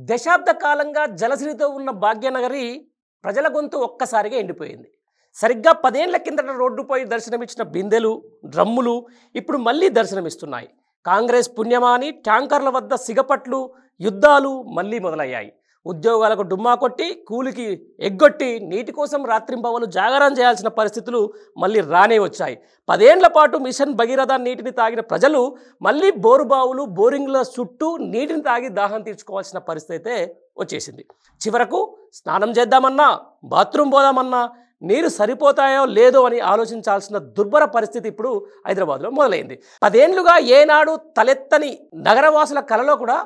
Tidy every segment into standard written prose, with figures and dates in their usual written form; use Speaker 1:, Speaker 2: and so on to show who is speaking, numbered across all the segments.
Speaker 1: దశాబ్ద కాలంగా జలసిరితో ఉన్న భాగ్యనగరి ప్రజల గొంతు ఒక్కసారిగా ఎండిపోయింది. సరిగ్గా 10 ఏళ్ల కిందట రోడ్డుపై దర్శనమిచ్చిన బిందెలు, డ్రమ్ములు ఇప్పుడు మళ్ళీ దర్శనమిస్తున్నాయి. కాంగ్రెస్ పుణ్యమా అని ట్యాంకర్ల వద్ద సిగపట్లు, యుద్ధాలు మళ్ళీ మొదలయ్యాయి. ఉద్యోగాలకు డుమ్మా కొట్టి, కూలికి ఎగ్గొట్టి, నీటి కోసం రాత్రింబవలు జాగరణ చేయాల్సిన పరిస్థితులు మళ్ళీ రానే వచ్చాయి. 10 ఏళ్ల పాటు మిషన్ భగీరథ నీటిని తాగిన ప్రజలు మళ్ళీ బోరుబావులు, బోరింగ్ల చుట్టూ నీటిని తాగి దాహం తీర్చుకోవాల్సిన పరిస్థితి అయితే వచ్చేసింది. చివరకు స్నానం చేద్దామన్నా, బాత్రూమ్ పోదామన్నా నీరు సరిపోతాయో లేదో అని ఆలోచించాల్సిన దుర్భర పరిస్థితి ఇప్పుడు హైదరాబాద్లో మొదలైంది. 10 ఏళ్లుగా ఏనాడు తలెత్తని నగరవాసుల కలలో కూడా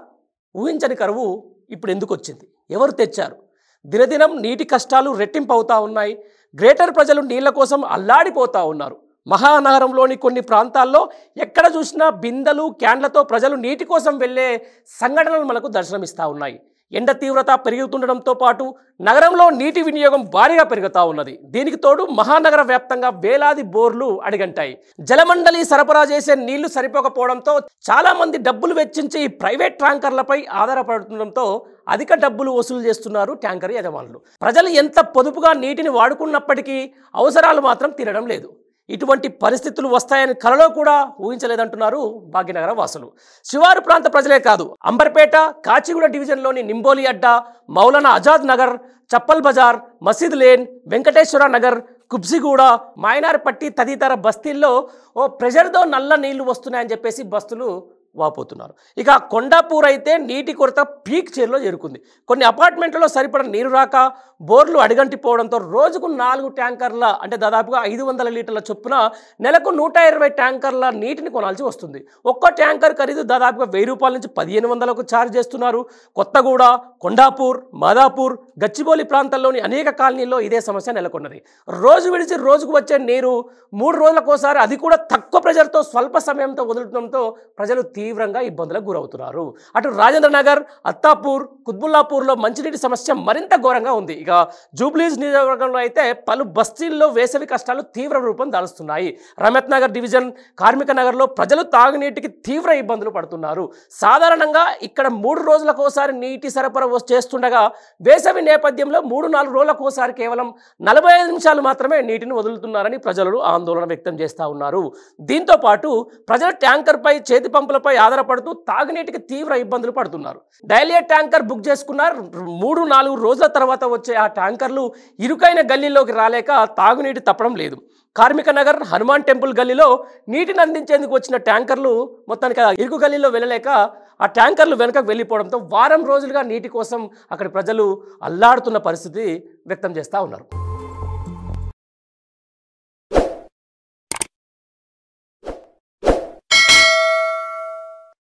Speaker 1: ఊహించని కరువు ఇప్పుడు ఎందుకు వచ్చింది? ఎవరు తెచ్చారు? దినదినం నీటి కష్టాలు రెట్టింపు అవుతా ఉన్నాయి. గ్రేటర్ ప్రజలు నీళ్ల కోసం అల్లాడిపోతూ ఉన్నారు. మహానగరంలోని కొన్ని ప్రాంతాల్లో ఎక్కడ చూసినా బిందెలు, క్యాన్లతో ప్రజలు నీటి కోసం వెళ్ళే సంఘటనలు మనకు దర్శనమిస్తూ ఉన్నాయి. ఎండ తీవ్రత పెరుగుతుండడంతో పాటు నగరంలో నీటి వినియోగం భారీగా పెరుగుతూ ఉన్నది. దీనికి తోడు మహానగర వ్యాప్తంగా వేలాది బోర్లు అడిగంటాయి. జలమండలి సరఫరా చేసే నీళ్లు సరిపోకపోవడంతో చాలామంది డబ్బులు వెచ్చించి ప్రైవేట్ ట్యాంకర్లపై ఆధారపడుతుండడంతో అధిక డబ్బులు వసూలు చేస్తున్నారు ట్యాంకర్ యజమానులు. ప్రజలు ఎంత పొదుపుగా నీటిని వాడుకున్నప్పటికీ అవసరాలు మాత్రం తీరడం లేదు. ఇటువంటి పరిస్థితులు వస్తాయని కలలో కూడా ఊహించలేదంటున్నారు భాగ్యనగర వాసులు. శివారు ప్రాంత ప్రజలే కాదు, అంబర్పేట, కాచిగూడ డివిజన్లోని నింబోలి అడ్డా, మౌలానా ఆజాద్ నగర్, చప్పల్ బజార్, మసీద్ లేన్, వెంకటేశ్వర నగర్, కుబ్సిగూడ, మాయనార్పట్టి తదితర బస్తీల్లో ప్రెషర్తో నల్ల నీళ్లు వస్తున్నాయని చెప్పేసి బస్తులు వాపోతున్నారు. ఇక కొండాపూర్ అయితే నీటి కొరత పీక్ చేరులో చేరుకుంది. కొన్ని అపార్ట్మెంట్లలో సరిపడ నీరు రాక బోర్లు అడిగంటిపోవడంతో రోజుకు 4 ట్యాంకర్ల అంటే దాదాపుగా 500 లీటర్ల చొప్పున నెలకు 120 ట్యాంకర్ల నీటిని కొనాల్సి వస్తుంది. ఒక్కో ట్యాంకర్ ఖరీదు దాదాపుగా 1000 రూపాయల నుంచి 1500లకు ఛార్జ్ చేస్తున్నారు. కొత్తగూడ, కొండాపూర్, మాదాపూర్, గచ్చిబౌలి ప్రాంతాల్లోని అనేక కాలనీల్లో ఇదే సమస్య నెలకొన్నది. రోజు విడిచి రోజుకు వచ్చే నీరు 3 రోజులకోసారి, అది కూడా తక్కువ ప్రెజర్తో స్వల్ప సమయంతో వదలడంతో ప్రజలు తీవ్రంగా ఇబ్బందులకు గురవుతున్నారు. అటు రాజేంద్ర నగర్, అత్తాపూర్, కుత్బుల్లాపూర్లో మంచినీటి సమస్య మరింత ఘోరంగా ఉంది. ఇక జూబ్లీస్ నియోజకవర్గంలో అయితే పలు బస్తీల్లో వేసవి కష్టాలు తీవ్ర రూపం దాలుస్తున్నాయి. రమత్ నగర్ డివిజన్, కార్మిక నగర్లో ప్రజలు తాగునీటికి తీవ్ర ఇబ్బందులు పడుతున్నారు. సాధారణంగా ఇక్కడ 3 రోజులకోసారి నీటి సరఫరా చేస్తుండగా వేసవి నేపథ్యంలో 3-4 రోజులకోసారి కేవలం 45 నిమిషాలు మాత్రమే నీటిని వదులుతున్నారని ప్రజలు ఆందోళన వ్యక్తం చేస్తూ ఉన్నారు. దీంతో పాటు ప్రజలు ట్యాంకర్పై, చేతి పంపులపై ఆధారపడుతూ తాగునీటికి తీవ్ర ఇబ్బందులు పడుతున్నారు. డైలీ ట్యాంకర్ బుక్ చేసుకున్నారు. 3-4 రోజుల తర్వాత వచ్చే ఆ ట్యాంకర్లు ఇరుకైన గల్లీలోకి రాలేక తాగునీటి తప్పడం లేదు. కార్మిక నగర్, హనుమాన్ టెంపుల్ గల్లీలో నీటిని అందించేందుకు వచ్చిన ట్యాంకర్లు మొత్తానికి ఇరుకు గల్లీలో వెళ్ళలేక ఆ ట్యాంకర్లు వెనుకకు వెళ్ళిపోవడంతో వారం రోజులుగా నీటి కోసం అక్కడి ప్రజలు అల్లాడుతున్న పరిస్థితి వ్యక్తం చేస్తూ ఉన్నారు.